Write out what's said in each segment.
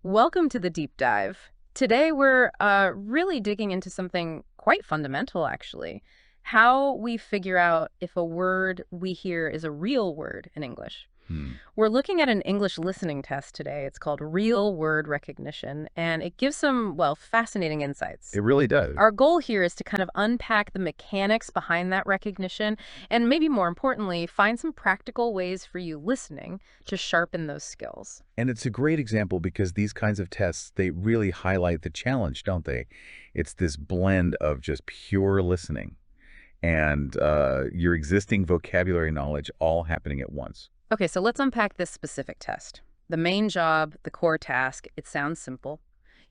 Welcome to the deep dive. Today we're really digging into something quite fundamental, actually. How we figure out if a word we hear is a real word in English. Hmm. We're looking at an English listening test today. It's called Real Word Recognition, and it gives some, well, fascinating insights. It really does. Our goal here is to kind of unpack the mechanics behind that recognition and maybe more importantly, find some practical ways for you listening to sharpen those skills. And it's a great example because these kinds of tests, they really highlight the challenge, don't they? It's this blend of just pure listening and your existing vocabulary knowledge all happening at once. Okay, so let's unpack this specific test. The main job, the core task, it sounds simple.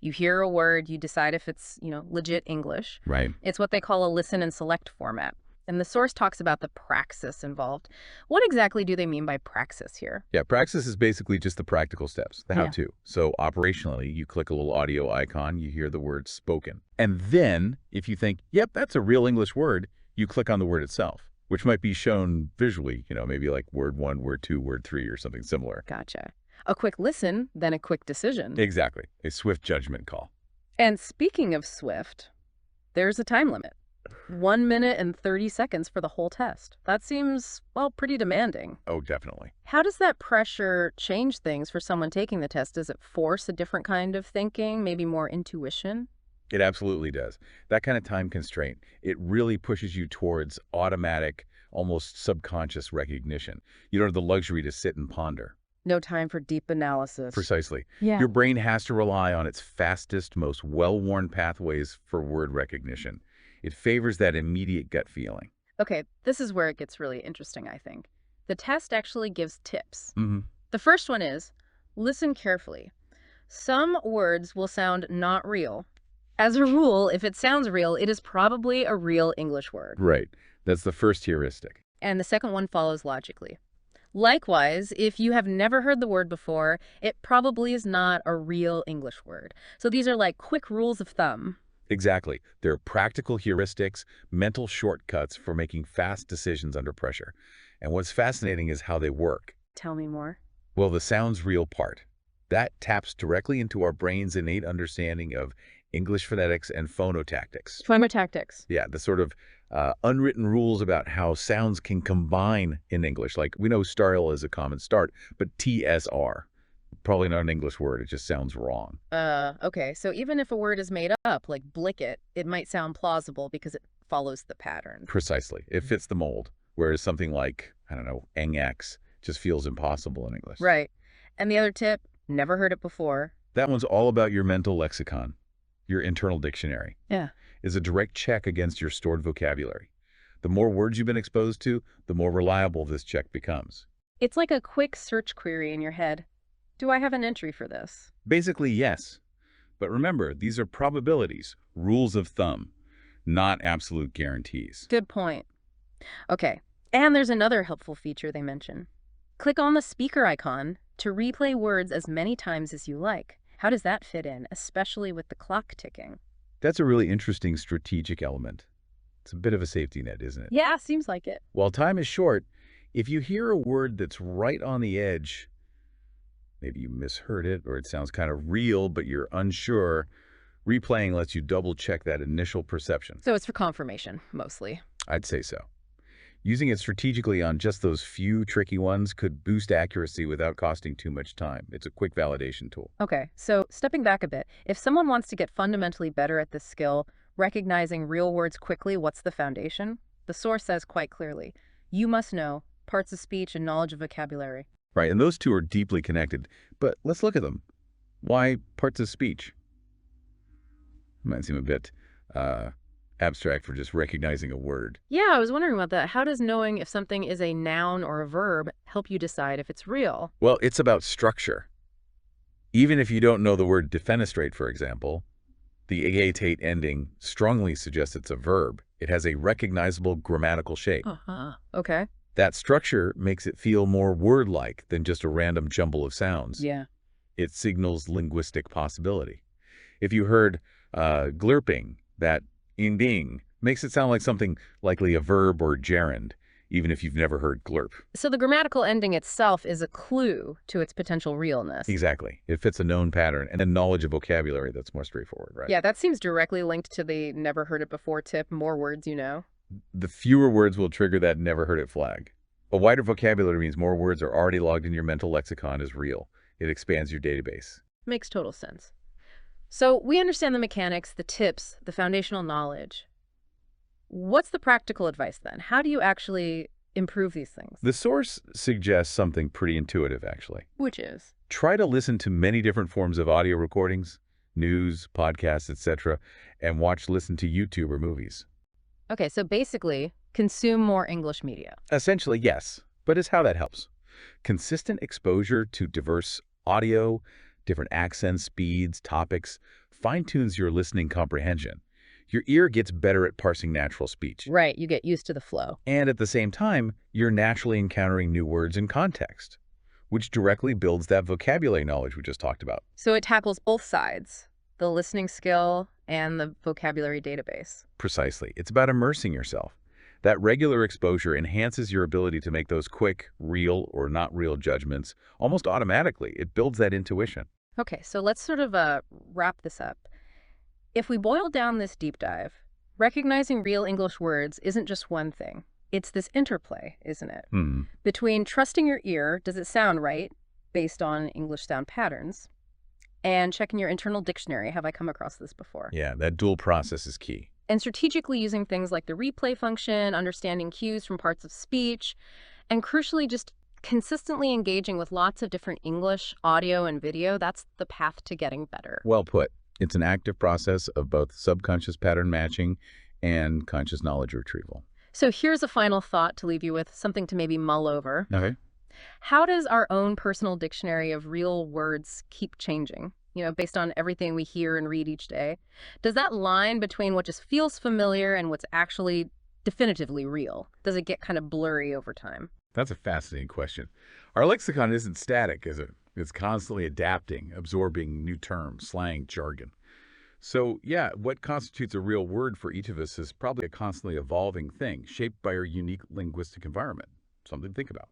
You hear a word, you decide if it's, legit English. Right. It's what they call a listen and select format. And the source talks about the praxis involved. What exactly do they mean by praxis here? Yeah, praxis is basically just the practical steps, the Yeah. how-to. So operationally, you click a little audio icon, you hear the word spoken. And then, if you think, yep, that's a real English word, you click on the word itself, which might be shown visually, maybe like word 1, word 2, word 3, or something similar. Gotcha. A quick listen, then a quick decision. Exactly. A swift judgment call. And speaking of swift, there's a time limit. 1 minute and 30 seconds for the whole test. That seems, well, pretty demanding. Oh, definitely. How does that pressure change things for someone taking the test? Does it force a different kind of thinking, maybe more intuition? It absolutely does. That kind of time constraint, it really pushes you towards automatic, almost subconscious recognition. You don't have the luxury to sit and ponder. No time for deep analysis. Precisely. Yeah. Your brain has to rely on its fastest, most well-worn pathways for word recognition. It favors that immediate gut feeling. Okay, this is where it gets really interesting, I think. The test actually gives tips. Mm-hmm. The first one is, listen carefully. Some words will sound not real. As a rule, if it sounds real, it is probably a real English word. Right. That's the first heuristic. And the second one follows logically. Likewise, if you have never heard the word before, it probably is not a real English word. So these are like quick rules of thumb. Exactly. They're practical heuristics, mental shortcuts for making fast decisions under pressure. And what's fascinating is how they work. Tell me more. Well, the sounds real part. That taps directly into our brain's innate understanding of English phonetics and phonotactics. Phonotactics. Yeah, the sort of unwritten rules about how sounds can combine in English. Like, we know style is a common start, but TSR, probably not an English word. It just sounds wrong. Okay. So even if a word is made up, like blicket, it might sound plausible because it follows the pattern. Precisely. It fits the mold. Whereas something like, I don't know, NX just feels impossible in English. Right. And the other tip, never heard it before. That one's all about your mental lexicon, your internal dictionary. Yeah. Is a direct check against your stored vocabulary. The more words you've been exposed to, the more reliable this check becomes. It's like a quick search query in your head. Do I have an entry for this? Basically, yes. But remember, these are probabilities, rules of thumb, not absolute guarantees. Good point. Okay. And there's another helpful feature they mention. Click on the speaker icon to replay words as many times as you like. How does that fit in, especially with the clock ticking? That's a really interesting strategic element. It's a bit of a safety net, isn't it? Yeah, seems like it. While time is short, if you hear a word that's right on the edge, maybe you misheard it or it sounds kind of real, but you're unsure, replaying lets you double-check that initial perception. So it's for confirmation, mostly. I'd say so. Using it strategically on just those few tricky ones could boost accuracy without costing too much time. It's a quick validation tool. Okay, so stepping back a bit, if someone wants to get fundamentally better at this skill, recognizing real words quickly, what's the foundation? The source says quite clearly, you must know parts of speech and knowledge of vocabulary. Right, and those two are deeply connected. But let's look at them. Why parts of speech? Might seem a bit abstract for just recognizing a word. Yeah, I was wondering about that. How does knowing if something is a noun or a verb help you decide if it's real? Well, it's about structure. Even if you don't know the word defenestrate, for example, the ate ending strongly suggests it's a verb. It has a recognizable grammatical shape. Okay. That structure makes it feel more word-like than just a random jumble of sounds. Yeah. It signals linguistic possibility. If you heard glurping, that inding makes it sound like something likely a verb or gerund. even if you've never heard glurp. So the grammatical ending itself is a clue to its potential realness. Exactly. It fits a known pattern and a knowledge of vocabulary that's more straightforward, right? Yeah, that seems directly linked to the never heard it before tip, more words you know. The fewer words will trigger that never heard it flag. A wider vocabulary means more words are already logged in your mental lexicon as real. It expands your database. Makes total sense. So we understand the mechanics, the tips, the foundational knowledge. What's the practical advice then? How do you actually improve these things? The source suggests something pretty intuitive, actually. Which is? Try to listen to many different forms of audio recordings, news, podcasts, etc., and listen to YouTube or movies. Okay, so basically, consume more English media. Essentially, yes, but it's how that helps. Consistent exposure to diverse audio, different accents, speeds, topics, fine-tunes your listening comprehension. Your ear gets better at parsing natural speech. Right, you get used to the flow. And at the same time, you're naturally encountering new words in context, which directly builds that vocabulary knowledge we just talked about. So it tackles both sides, the listening skill and the vocabulary database. Precisely. It's about immersing yourself. That regular exposure enhances your ability to make those quick, real or not real judgments almost automatically. It builds that intuition. Okay, so let's sort of wrap this up. If we boil down this deep dive, recognizing real English words isn't just one thing. It's this interplay, isn't it? Between trusting your ear, does it sound right, based on English sound patterns, and checking your internal dictionary, have I come across this before? Yeah, that dual process is key. And strategically using things like the replay function, understanding cues from parts of speech, and crucially just consistently engaging with lots of different English audio and video, that's the path to getting better. Well put. It's an active process of both subconscious pattern matching and conscious knowledge retrieval. So here's a final thought to leave you with, something to maybe mull over. Okay. How does our own personal dictionary of real words keep changing, based on everything we hear and read each day? Does that line between what just feels familiar and what's actually definitively real, does it get kind of blurry over time? That's a fascinating question. Our lexicon isn't static, is it? It's constantly adapting, absorbing new terms, slang, jargon. So, yeah, what constitutes a real word for each of us is probably a constantly evolving thing, shaped by our unique linguistic environment. Something to think about.